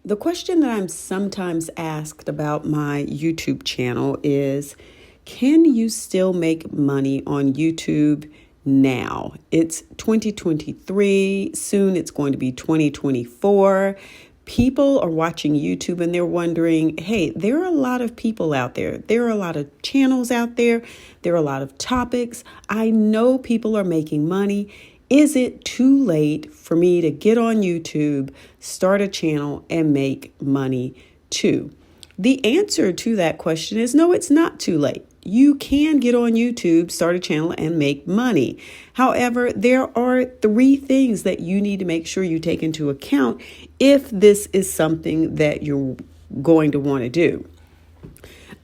The question that I'm sometimes asked about my YouTube channel is, can you still make money on YouTube now? It's 2023. Soon it's going to be 2024. People are watching YouTube and they're wondering, hey, there are a lot of people out there. There are a lot of channels out there. There are a lot of topics. I know people are making money. Is it too late for me to get on YouTube, start a channel, and make money too? The answer to that question is no, it's not too late. You can get on YouTube, start a channel, and make money. However, there are 3 things that you need to make sure you take into account if this is something that you're going to want to do.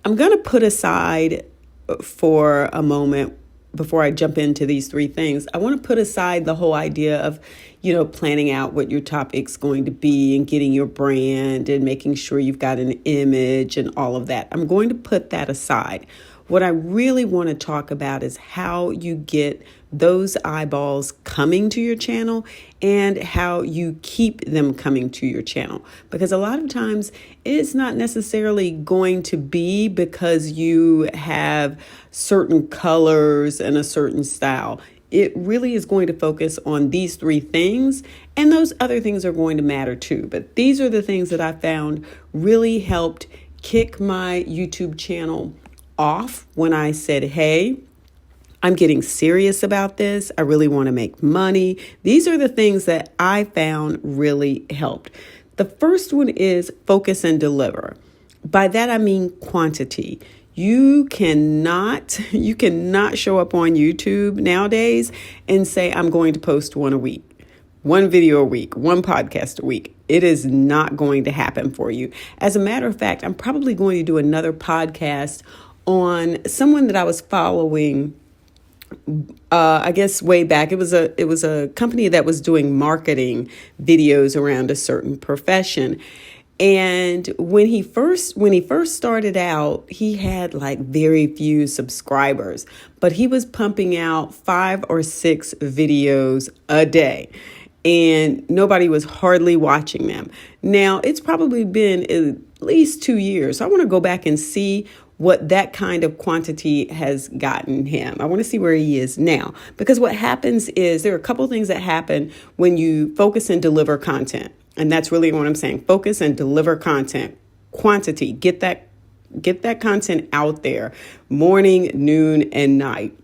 I'm going to put aside for a moment, before I jump into these 3 things, I want to put aside the whole idea of, planning out what your topic's going to be and getting your brand and making sure you've got an image and all of that. I'm going to put that aside. What I really want to talk about is how you get those eyeballs coming to your channel and how you keep them coming to your channel. Because a lot of times it's not necessarily going to be because you have certain colors and a certain style. It really is going to focus on these 3 things, and those other things are going to matter too. But these are the things that I found really helped kick my YouTube channel off when I said, hey, I'm getting serious about this. I really want to make money. These are the things that I found really helped. The first one is focus and deliver. By that, I mean quantity. You cannot show up on YouTube nowadays and say, I'm going to post one a week, one video a week, one podcast a week. It is not going to happen for you. As a matter of fact, I'm probably going to do another podcast on someone that I was following, I guess way back. It was a company that was doing marketing videos around a certain profession. And when he first started out, he had like very few subscribers, but he was pumping out 5 or 6 videos a day. And nobody was hardly watching them. Now, it's probably been at least 2 years. So I want to go back and see what that kind of quantity has gotten him. I want to see where he is now. Because what happens is there are a couple of things that happen when you focus and deliver content. And that's really what I'm saying. Focus and deliver content. Quantity. Get that content out there. Morning, noon, and night.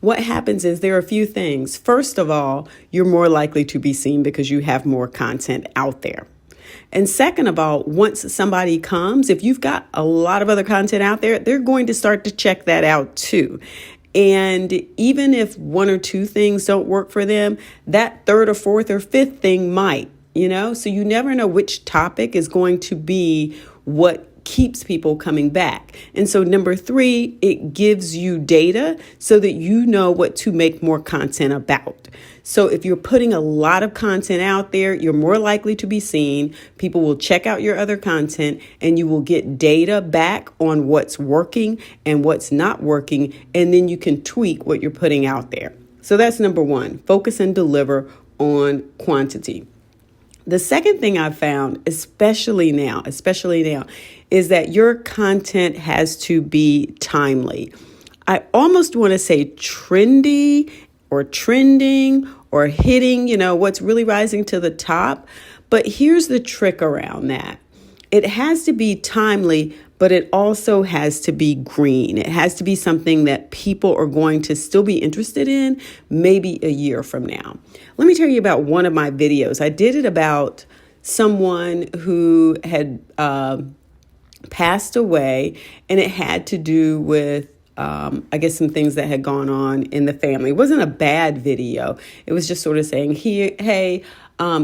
What happens is there are a few things. First of all, you're more likely to be seen because you have more content out there. And second of all, once somebody comes, if you've got a lot of other content out there, they're going to start to check that out too. And even if 1 or 2 things don't work for them, that 3rd or 4th or 5th thing might, so you never know which topic is going to be what keeps people coming back. And so number 3, it gives you data so that you know what to make more content about. So if you're putting a lot of content out there, you're more likely to be seen. People will check out your other content and you will get data back on what's working and what's not working. And then you can tweak what you're putting out there. So that's number 1, focus and deliver on quantity. The second thing I've found, especially now, is that your content has to be timely. I almost want to say trendy or trending or hitting, what's really rising to the top. But here's the trick around that. It has to be timely, but it also has to be green. It has to be something that people are going to still be interested in maybe a year from now. Let me tell you about one of my videos. I did it about someone who had passed away, and it had to do with I guess some things that had gone on in the family. It wasn't a bad video. It was just sort of saying, hey,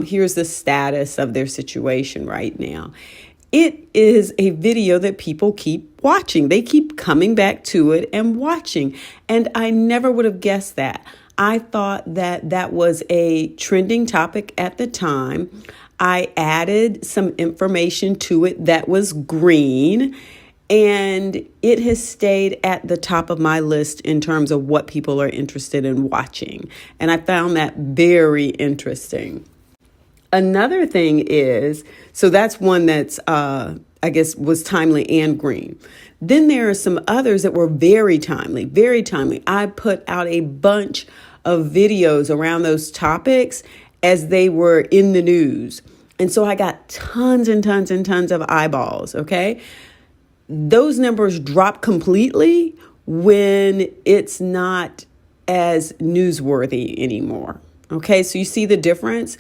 here's the status of their situation right now. It is a video that people keep watching. They keep coming back to it and watching. And I never would have guessed that. I thought that was a trending topic at the time. I added some information to it that was green, and it has stayed at the top of my list in terms of what people are interested in watching. And I found that very interesting. Another thing is, so that's one that's, I guess, was timely and green. Then there are some others that were very timely, very timely. I put out a bunch of videos around those topics as they were in the news. And so I got tons and tons and tons of eyeballs, okay? Those numbers drop completely when it's not as newsworthy anymore, okay? So you see the difference?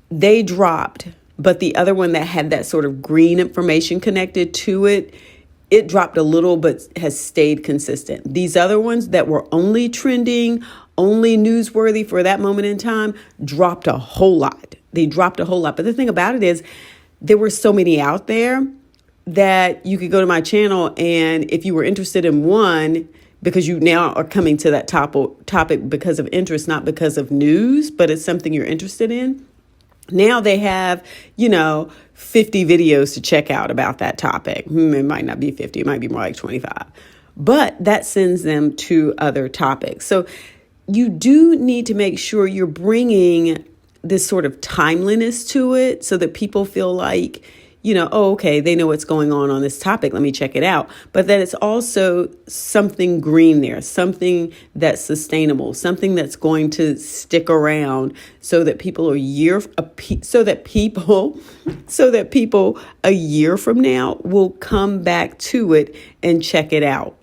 They dropped, but the other one that had that sort of green information connected to it, it dropped a little, but has stayed consistent. These other ones that were only trending, only newsworthy for that moment in time, dropped a whole lot. They dropped a whole lot. But the thing about it is, there were so many out there that you could go to my channel, and if you were interested in one, because you now are coming to that topic because of interest, not because of news, but it's something you're interested in. Now they have, 50 videos to check out about that topic. It might not be 50, it might be more like 25. But that sends them to other topics. So you do need to make sure you're bringing this sort of timeliness to it so that people feel like, oh, okay, they know what's going on this topic. Let me check it out. But that it's also something green there, something that's sustainable, something that's going to stick around so that people a year from now will come back to it and check it out.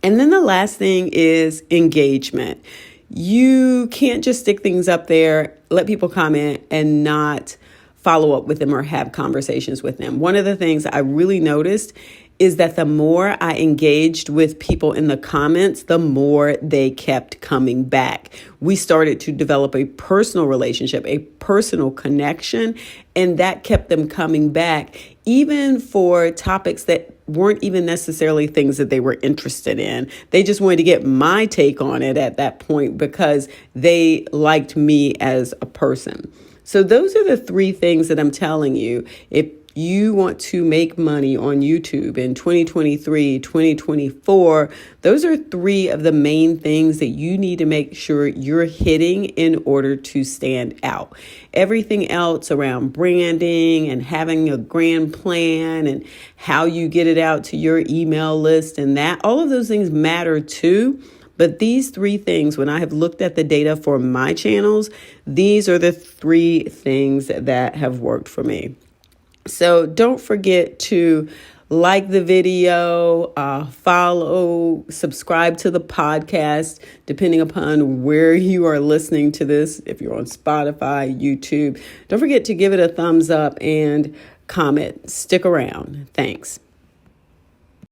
And then the last thing is engagement. You can't just stick things up there, let people comment and not follow up with them or have conversations with them. One of the things I really noticed is that the more I engaged with people in the comments, the more they kept coming back. We started to develop a personal relationship, a personal connection, and that kept them coming back, even for topics that weren't even necessarily things that they were interested in. They just wanted to get my take on it at that point because they liked me as a person. So those are the three things that I'm telling you. If you want to make money on YouTube in 2023, 2024, those are three of the main things that you need to make sure you're hitting in order to stand out. Everything else around branding and having a grand plan and how you get it out to your email list and that, all of those things matter too. But these three things, when I have looked at the data for my channels, these are the three things that have worked for me. So don't forget to like the video, follow, subscribe to the podcast, depending upon where you are listening to this. If you're on Spotify, YouTube, don't forget to give it a thumbs up and comment. Stick around. Thanks.